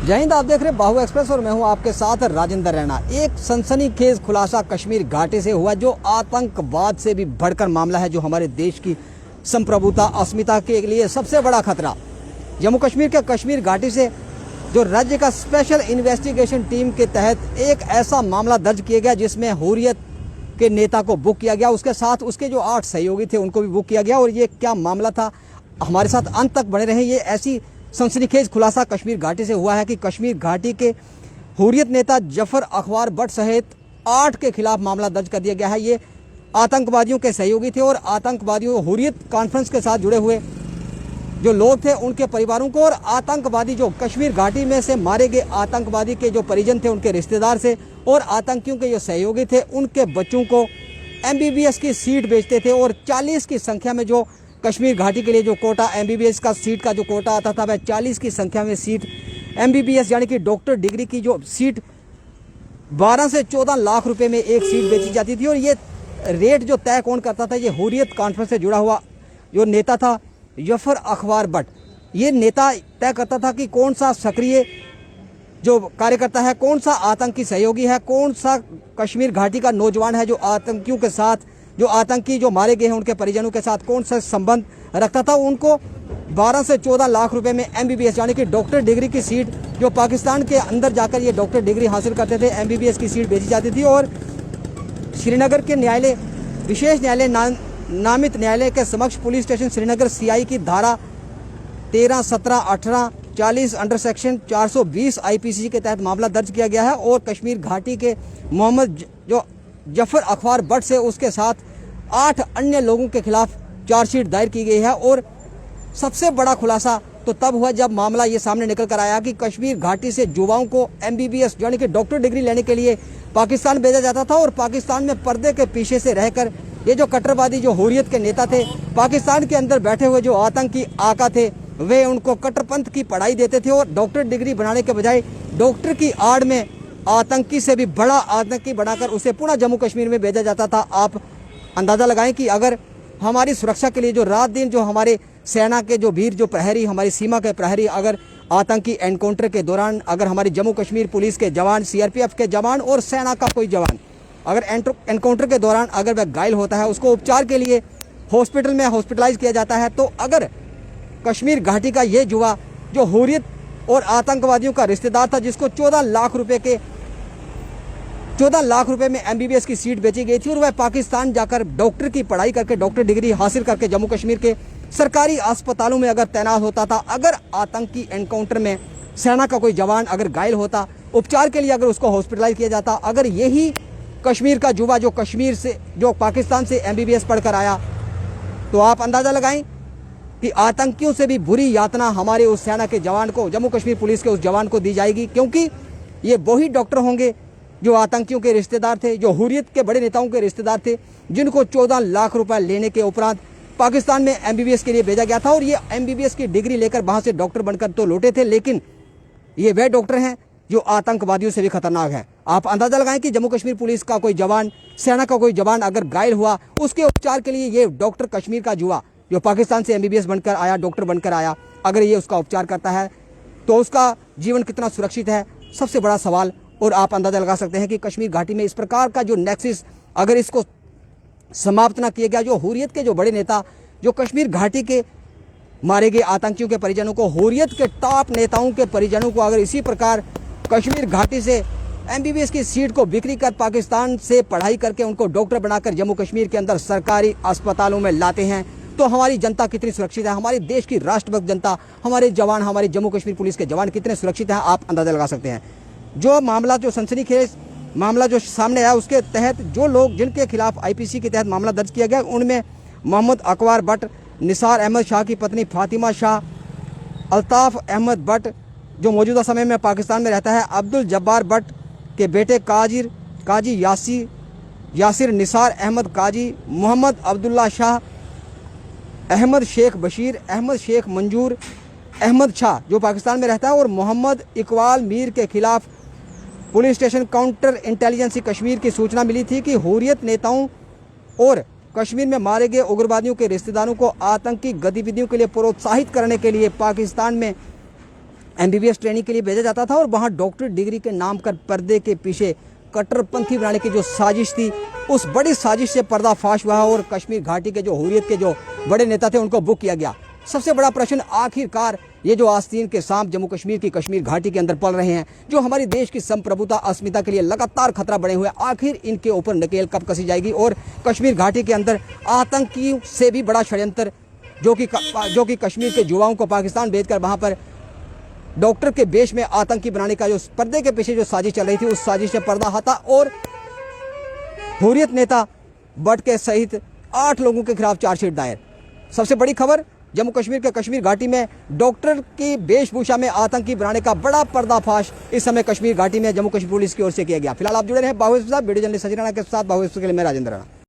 जय हिंद। आप देख रहे बाहु एक्सप्रेस और मैं हूं आपके साथ राजेंद्र रैना। एक सनसनीखेज खुलासा कश्मीर घाटी से हुआ जो आतंकवाद से भी बढ़कर मामला है, जो हमारे देश की संप्रभुता अस्मिता के लिए सबसे बड़ा खतरा। जम्मू कश्मीर के कश्मीर घाटी से जो राज्य का स्पेशल इन्वेस्टिगेशन टीम के तहत एक ऐसा मामला दर्ज किया गया जिसमें हुर्रियत के नेता को बुक किया गया, उसके साथ उसके जो 8 सहयोगी थे उनको भी बुक किया गया। और ये क्या मामला था, हमारे साथ अंत तक बने रहे। ये ऐसी सनसनीखेज खुलासा कश्मीर घाटी से हुआ है कि कश्मीर घाटी के हुर्रियत नेता जफर अखबार भट्ट सहित 8 के खिलाफ मामला दर्ज कर दिया गया है। ये आतंकवादियों के सहयोगी थे और आतंकवादियों हुर्रियत कॉन्फ्रेंस के साथ जुड़े हुए जो लोग थे उनके परिवारों को, और आतंकवादी जो कश्मीर घाटी में से मारे गए आतंकवादी के जो परिजन थे उनके रिश्तेदार से, और आतंकियों के जो सहयोगी थे उनके बच्चों को MBBS की सीट बेचते थे। और 40 की संख्या में जो कश्मीर घाटी के लिए जो कोटा MBBS का सीट का जो कोटा आता था, वह 40 की संख्या में सीट MBBS यानी कि डॉक्टर डिग्री की जो सीट 12 से 14 लाख रुपए में एक सीट बेची जाती थी। और ये रेट जो तय कौन करता था, ये हुर्रियत कॉन्फ्रेंस से जुड़ा हुआ जो नेता था जफर अखबार भट्ट, ये नेता तय करता था कि कौन सा सक्रिय जो कार्यकर्ता है, कौन सा आतंकी सहयोगी है, कौन सा कश्मीर घाटी का नौजवान है जो आतंकियों के साथ, जो आतंकी जो मारे गए हैं उनके परिजनों के साथ कौन सा संबंध रखता था। उनको 12 से 14 लाख रुपए में MBBS यानी कि डॉक्टर डिग्री की सीट, जो पाकिस्तान के अंदर जाकर ये डॉक्टर डिग्री हासिल करते थे, MBBS की सीट बेची जाती थी। और श्रीनगर के न्यायालय, विशेष न्यायालय नामित न्यायालय के समक्ष पुलिस स्टेशन श्रीनगर CI की धारा 13, 17, 18, 40 अंडर सेक्शन 420 IPC के तहत मामला दर्ज किया गया है। और कश्मीर घाटी के मोहम्मद जो जफर अखबार भट्ट से उसके साथ 8 अन्य लोगों के खिलाफ चार्जशीट दायर की गई है। और सबसे बड़ा खुलासा तो तब हुआ जब मामला ये सामने निकल कर आया कि कश्मीर घाटी से युवाओं को MBBS यानी कि डॉक्टर डिग्री लेने के लिए पाकिस्तान भेजा जाता था। और पाकिस्तान में पर्दे के पीछे से रहकर ये जो कट्टरवादी जो हुर्रियत के नेता थे, पाकिस्तान के अंदर बैठे हुए जो आतंकी आका थे, वे उनको कट्टरपंथ की पढ़ाई देते थे। और डॉक्टर डिग्री बनाने के बजाय डॉक्टर की आड़ में आतंकी से भी बड़ा आतंकी बनाकर उसे पुनः जम्मू कश्मीर में भेजा जाता था। आप अंदाज़ा लगाएं कि अगर हमारी सुरक्षा के लिए जो रात दिन जो हमारे सेना के जो वीर जो प्रहरी, हमारी सीमा के प्रहरी, अगर आतंकी एनकाउंटर के दौरान अगर हमारी जम्मू कश्मीर पुलिस के जवान, CRPF के जवान और सेना का कोई जवान अगर एनकाउंटर के दौरान अगर वह घायल होता है, उसको उपचार के लिए हॉस्पिटल में हॉस्पिटलाइज किया जाता है, तो अगर कश्मीर घाटी का ये युवा जो हुर्रियत और आतंकवादियों का रिश्तेदार था, जिसको 14 लाख रुपए में MBBS की सीट बेची गई थी, और वह पाकिस्तान जाकर डॉक्टर की पढ़ाई करके डॉक्टर डिग्री हासिल करके जम्मू कश्मीर के सरकारी अस्पतालों में अगर तैनात होता था, अगर आतंकी एनकाउंटर में सेना का कोई जवान अगर घायल होता, उपचार के लिए अगर उसको हॉस्पिटलाइज किया जाता, अगर यही कश्मीर का युवा जो कश्मीर से जो पाकिस्तान से MBBS पढ़कर आया, तो आप अंदाज़ा लगाएं कि आतंकियों से भी बुरी यातना हमारे उस सेना के जवान को, जम्मू कश्मीर पुलिस के उस जवान को दी जाएगी। क्योंकि ये वही डॉक्टर होंगे जो आतंकियों के रिश्तेदार थे, जो हुर्रियत के बड़े नेताओं के रिश्तेदार थे, जिनको 14 लाख रुपए लेने के उपरांत पाकिस्तान में MBBS के लिए भेजा गया था। और ये MBBS की डिग्री लेकर वहाँ से डॉक्टर बनकर तो लौटे थे, लेकिन ये वे डॉक्टर हैं जो आतंकवादियों से भी खतरनाक है। आप अंदाजा लगाएं कि जम्मू कश्मीर पुलिस का कोई जवान, सेना का कोई जवान अगर घायल हुआ, उसके उपचार के लिए ये डॉक्टर कश्मीर का युवा जो पाकिस्तान से MBBS बनकर आया, डॉक्टर बनकर आया, अगर ये उसका उपचार करता है तो उसका जीवन कितना सुरक्षित है, सबसे बड़ा सवाल। और आप अंदाजा लगा सकते हैं कि कश्मीर घाटी में इस प्रकार का जो नेक्सस अगर इसको समाप्त ना किया गया, जो हुर्रियत के जो बड़े नेता जो कश्मीर घाटी के मारे गए आतंकियों के परिजनों को, हुर्रियत के टॉप नेताओं के परिजनों को अगर इसी प्रकार कश्मीर घाटी से MBBS की सीट को बिक्री कर पाकिस्तान से पढ़ाई करके उनको डॉक्टर बनाकर जम्मू कश्मीर के अंदर सरकारी अस्पतालों में लाते हैं, तो हमारी जनता कितनी सुरक्षित है, हमारे देश की राष्ट्रभक्त जनता, हमारे जवान, हमारे जम्मू कश्मीर पुलिस के जवान कितने सुरक्षित हैं, आप अंदाजा लगा सकते हैं। जो मामला जो सनसनीखेज मामला जो सामने आया, उसके तहत जो लोग जिनके खिलाफ IPC के तहत मामला दर्ज किया गया, उनमें मोहम्मद अकबर भट्ट, निसार अहमद शाह की पत्नी फातिमा शाह, अल्ताफ़ अहमद भट्ट जो मौजूदा समय में पाकिस्तान में रहता है, अब्दुल जब्बार भट्ट के बेटे काजी यासिर निसार अहमद काजी, मोहम्मद अब्दुल्ला शाह, अहमद शेख बशीर, अहमद शेख मंजूर अहमद शाह जो पाकिस्तान में रहता है, और मोहम्मद इकबाल मीर के खिलाफ police station counter intelligence Kashmir की सूचना मिली थी कि हुर्रियत नेताओं और कश्मीर में मारे गए उग्रवादियों के रिश्तेदारों को आतंकी गतिविधियों के लिए प्रोत्साहित करने के लिए पाकिस्तान में एमबीबीएस ट्रेनिंग के लिए भेजा जाता था और वहाँ डॉक्टर डिग्री के नाम कर पर्दे के पीछे कट्टरपंथी बनाने की जो साजिश थी, उस बड़ी साजिश से पर्दाफाश हुआ और कश्मीर घाटी के जो हुर्रियत के जो बड़े नेता थे उनको बुक किया गया। सबसे बड़ा प्रश्न आखिरकार ये जो आस्तीन के सांप जम्मू कश्मीर की कश्मीर घाटी के अंदर पल रहे हैं, जो हमारी देश की संप्रभुता अस्मिता के लिए लगातार खतरा बने हुए, आखिर इनके ऊपर नकेल कब कसी जाएगी और कश्मीर घाटी के अंदर आतंकियों से भी बड़ा षड्यंत्र जो कि कश्मीर के युवाओं को पाकिस्तान भेजकर वहाँ पर डॉक्टर के बेश में आतंकी बनाने का जो पर्दे के पीछे जो साजिश चल रही थी, उस साजिश से पर्दा हटा और हुर्रियत नेता भट्ट के सहित 8 लोगों के खिलाफ चार्जशीट दायर। सबसे बड़ी खबर, जम्मू कश्मीर के कश्मीर घाटी में डॉक्टर की वेशभूषा में आतंकी बनाने का बड़ा पर्दाफाश इस समय कश्मीर घाटी में जम्मू कश्मीर पुलिस की ओर से किया गया। फिलहाल आप जुड़े रहे बाहुबली साहब, वीडियो जर्नलिस्ट सचिन राणा के साथ। बाहुबली के लिए मैं राजेंद्र राणा।